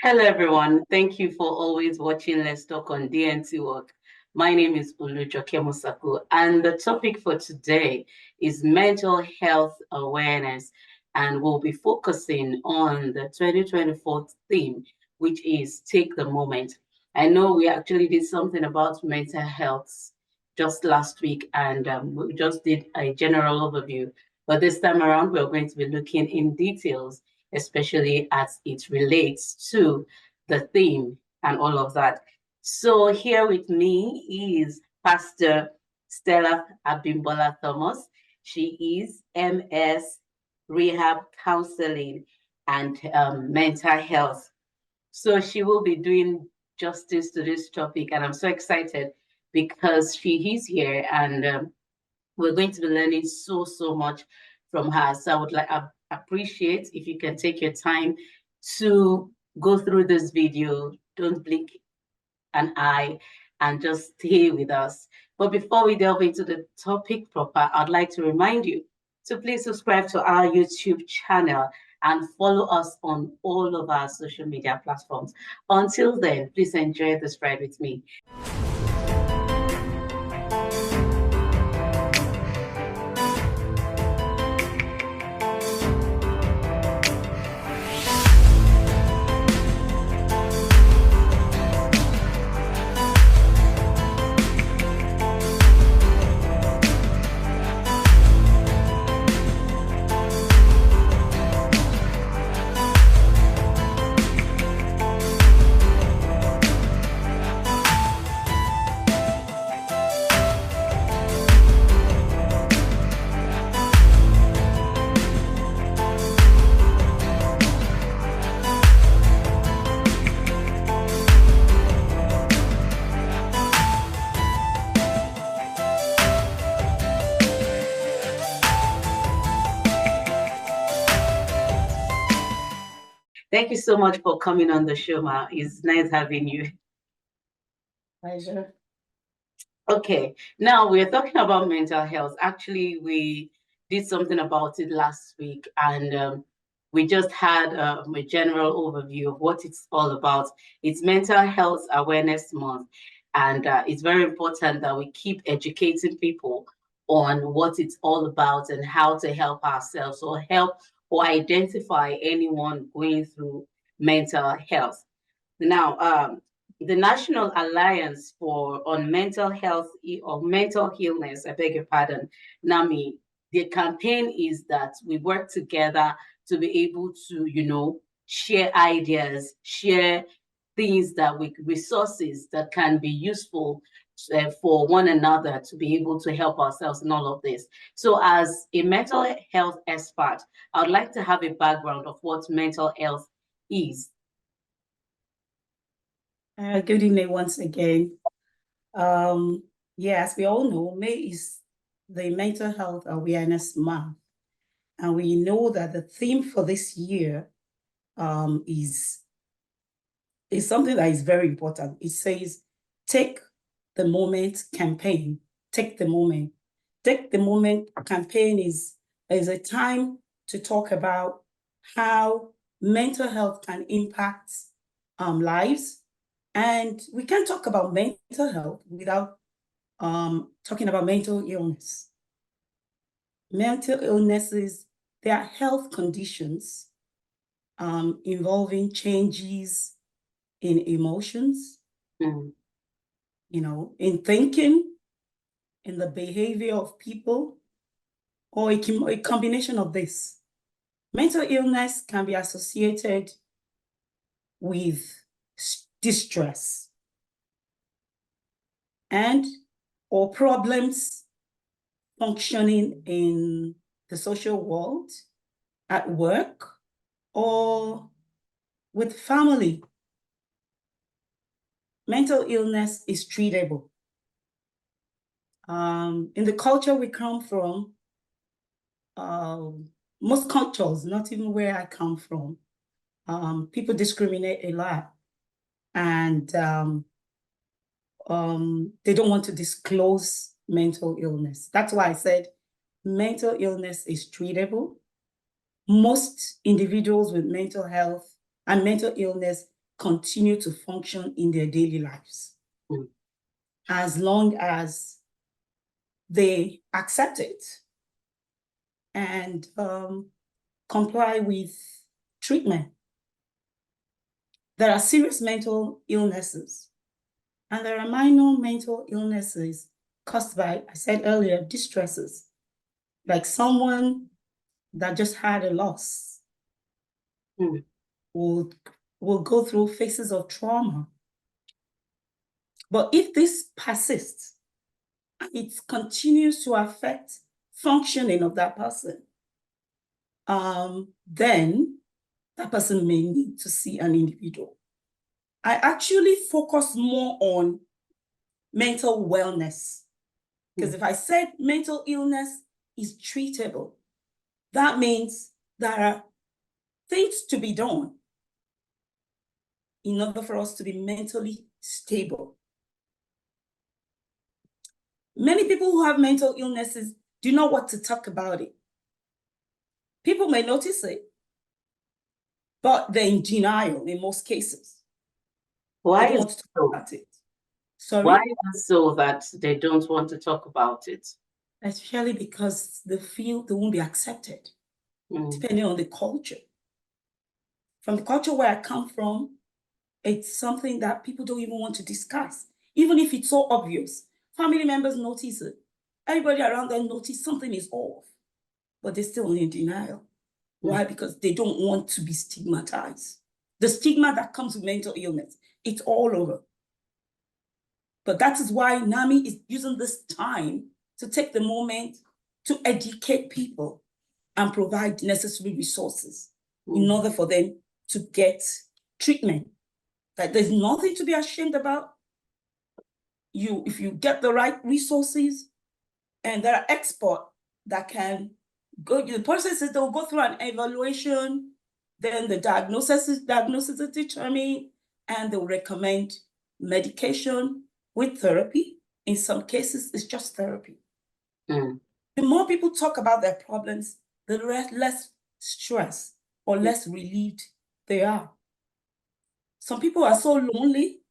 Hello, everyone. Thank you for always watching Let's Talk on DNT Work. My name is Ulujoke Musaku, and the topic for today is mental health awareness, and we'll be focusing on the 2024 theme, which is Take the Moment. I know we actually did something about mental health just last week, and we just did a general overview, but this time around, we're going to be looking in details, especially as it relates to the theme and all of that. So here with me is Pastor Stella Abimbola Thomas. She is MS Rehab Counseling and Mental Health. So she will be doing justice to this topic, and I'm so excited because she is here, and we're going to be learning so much from her. So I would appreciate if you can take your time to go through this video. Don't blink an eye and just stay with us. But before we delve into the topic proper, I'd like to remind you to please subscribe to our YouTube channel and follow us on all of our social media platforms. Until then, please enjoy this ride with me. Thank you so much for coming on the show, Ma. It's nice having you. Pleasure. Okay, now we're talking about mental health. Actually, we did something about it last week, and we just had a general overview of what it's all about. It's Mental Health Awareness Month, and it's very important that we keep educating people on what it's all about and how to help ourselves or help or identify anyone going through mental health. Now, the National Alliance on Mental Health or Mental Illness, I beg your pardon, NAMI, the campaign is that we work together to be able to, share ideas, share things resources that can be useful for one another to be able to help ourselves in all of this. So as a mental health expert, I would like to have a background of what mental health is. Good evening once again. As we all know, May is the Mental Health Awareness Month. And we know that the theme for this year is something that is very important. It says, Take the Moment campaign. Take the Moment. Take the Moment campaign is a time to talk about how mental health can impact lives. And we can't talk about mental health without talking about mental illness. Mental illnesses, they are health conditions involving changes in emotions, in thinking, in the behavior of people, or a combination of this. Mental illness can be associated with distress and or problems functioning in the social world, at work, or with family. Mental illness is treatable. In the culture we come from, most cultures, not even where I come from, people discriminate a lot. And they don't want to disclose mental illness. That's why I said mental illness is treatable. Most individuals with mental health and mental illness continue to function in their daily lives. Mm. As long as they accept it and comply with treatment. There are serious mental illnesses, and there are minor mental illnesses caused by, I said earlier, distresses, like someone that just had a loss will go through phases of trauma. But if this persists, it continues to affect functioning of that person, then that person may need to see an individual. I actually focus more on mental wellness, because if I said mental illness is treatable, that means there are things to be done in order for us to be mentally stable. Many people who have mental illnesses do not want to talk about it. People may notice it, but they're in denial in most cases. Why they don't is want to talk so? about it. Sorry? Why is so that they don't want to talk about it? Especially because they feel they won't be accepted, depending on the culture. From the culture where I come from, it's something that people don't even want to discuss, even if it's so obvious. Family members notice it. Everybody around them notice something is off, but they're still in denial. Why? Because they don't want to be stigmatized. The stigma that comes with mental illness, it's all over. But that is why NAMI is using this time to take the moment to educate people and provide necessary resources in order for them to get treatment. That there's nothing to be ashamed about. If you get the right resources, and there are experts that can go, the process is they'll go through an evaluation, then the diagnosis is determined, and they'll recommend medication with therapy. In some cases, it's just therapy. The more people talk about their problems, the less stress or less relieved they are. Some people are so lonely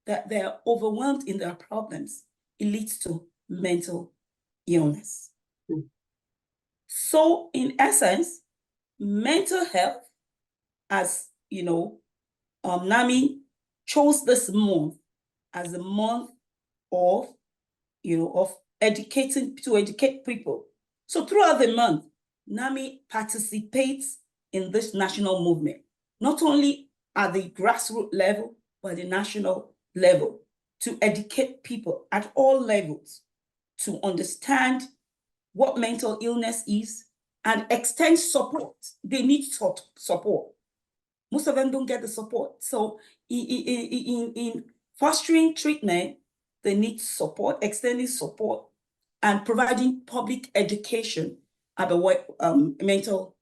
that they're overwhelmed in their problems. It leads to mental illness. So in essence, mental health, as you know, NAMI chose this month as a month of, educating, to educate people. So throughout the month, NAMI participates in this national movement, not only at the grassroots level, but the national level, to educate people at all levels to understand what mental illness is and extend support. They need support. Most of them don't get the support. So in fostering treatment, they need support, extending support, and providing public education about mental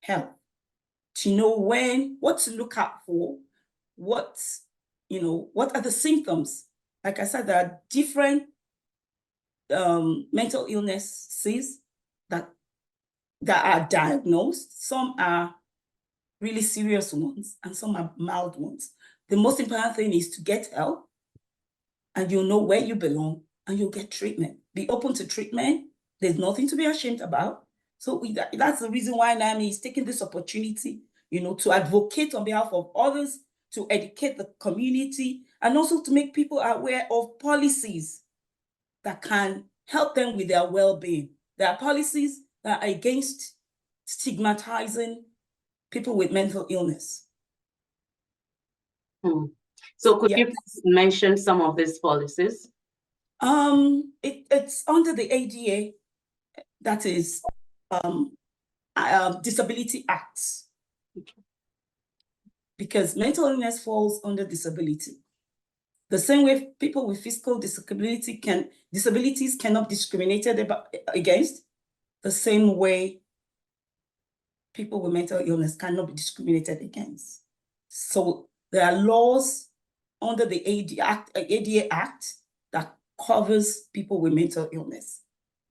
health, to know what to look out for, what are the symptoms. Like I said, there are different mental illnesses that are diagnosed. Some are really serious ones and some are mild ones. The most important thing is to get help, and you'll know where you belong, and you'll get treatment. Be open to treatment. There's nothing to be ashamed about. So that's the reason why NAMI is taking this opportunity, to advocate on behalf of others, to educate the community, and also to make people aware of policies that can help them with their well-being. There are policies that are against stigmatizing people with mental illness. So could you please mention some of these policies? It's under the ADA, that is Disability Acts, because mental illness falls under disability. The same way people with physical disabilities cannot be discriminated against, the same way people with mental illness cannot be discriminated against. So there are laws under the ADA Act that covers people with mental illness.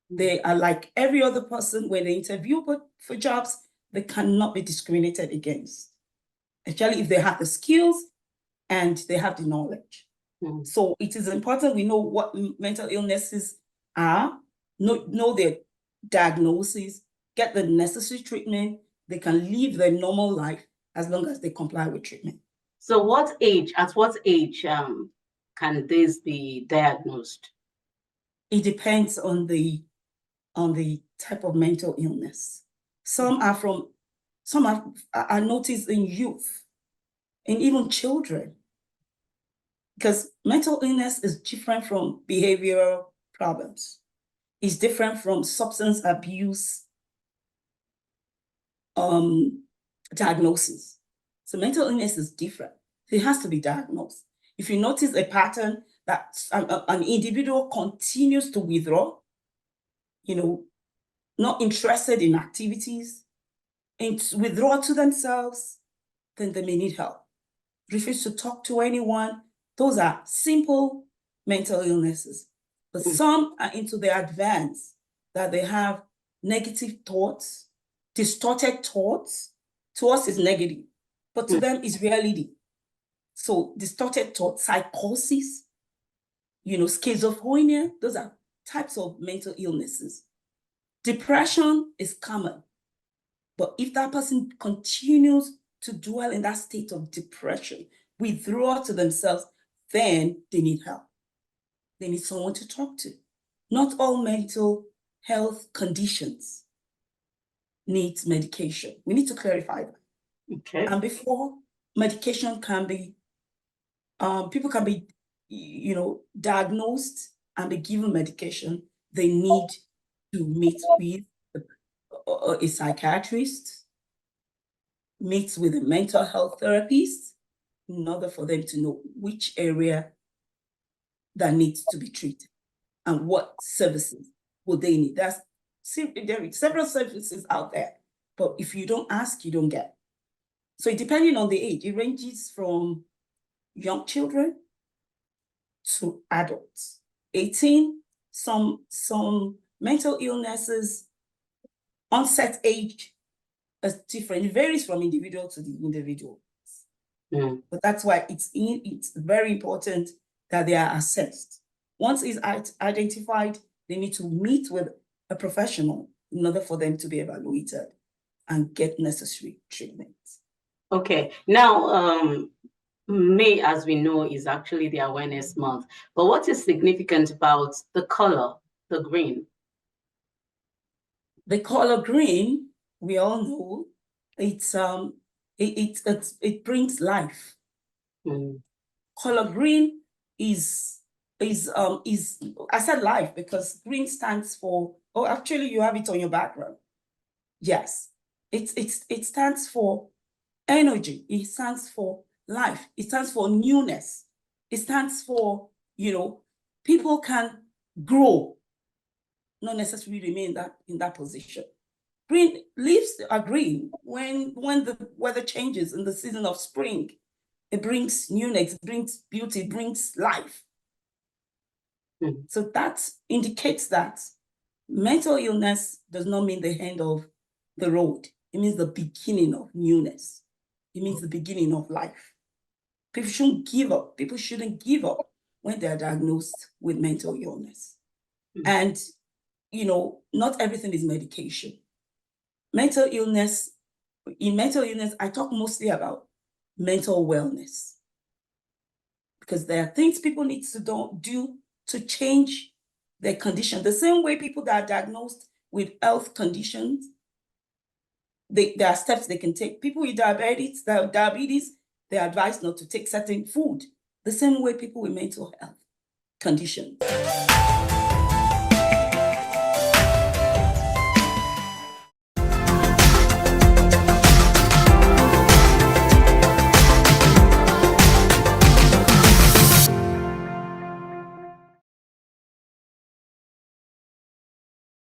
They are like every other person. When they interview for jobs, they cannot be discriminated against, especially if they have the skills and they have the knowledge. So it is important we know what mental illnesses are, know their diagnosis, get the necessary treatment. They can live their normal life as long as they comply with treatment. So at what age can this be diagnosed? It depends on the type of mental illness. Some are noticed in youth and even children, because mental illness is different from behavioral problems. It's different from substance abuse diagnosis. So mental illness is different. It has to be diagnosed. If you notice a pattern that an individual continues to withdraw, not interested in activities, and withdraw to themselves, then they may need help. Refuse to talk to anyone. Those are simple mental illnesses. But some are into the advanced, that they have negative thoughts, distorted thoughts. To us is negative, but to them is reality. So distorted thoughts, psychosis, schizophrenia, those are types of mental illnesses. Depression is common, but if that person continues to dwell in that state of depression, withdraw to themselves, then they need help. They need someone to talk to. Not all mental health conditions need medication. We need to clarify that. Okay. And before medication can be, people can be, diagnosed and be given medication, they need to meet with a psychiatrist, meet with a mental health therapist, in order for them to know which area that needs to be treated and what services will they need. There are several services out there, but if you don't ask, you don't get. So depending on the age, it ranges from young children to adults. 18, some mental illnesses, onset age is different. It varies from individual to the individual. But that's why it's very important that they are assessed. Once it's identified, they need to meet with a professional in order for them to be evaluated and get necessary treatment. Okay, now May, as we know, is actually the awareness month. But what is significant about the color, the green? The color green, we all know, it brings life. Color green is I said life because green stands for, oh, actually you have it on your background. Yes, it stands for energy. It stands for life. It stands for newness. It stands for, people can grow, not necessarily remain in that position. Green leaves are green when the weather changes in the season of spring. It brings newness, it brings beauty, it brings life. So that indicates that mental illness does not mean the end of the road. It means the beginning of newness. It means the beginning of life. People shouldn't give up. People shouldn't give up when they are diagnosed with mental illness. And, not everything is medication. In mental illness, I talk mostly about mental wellness, because there are things people need to do to change their condition. The same way people that are diagnosed with health conditions, there are steps they can take. People with diabetes, they're advised not to take certain food. The same way people with mental health conditions.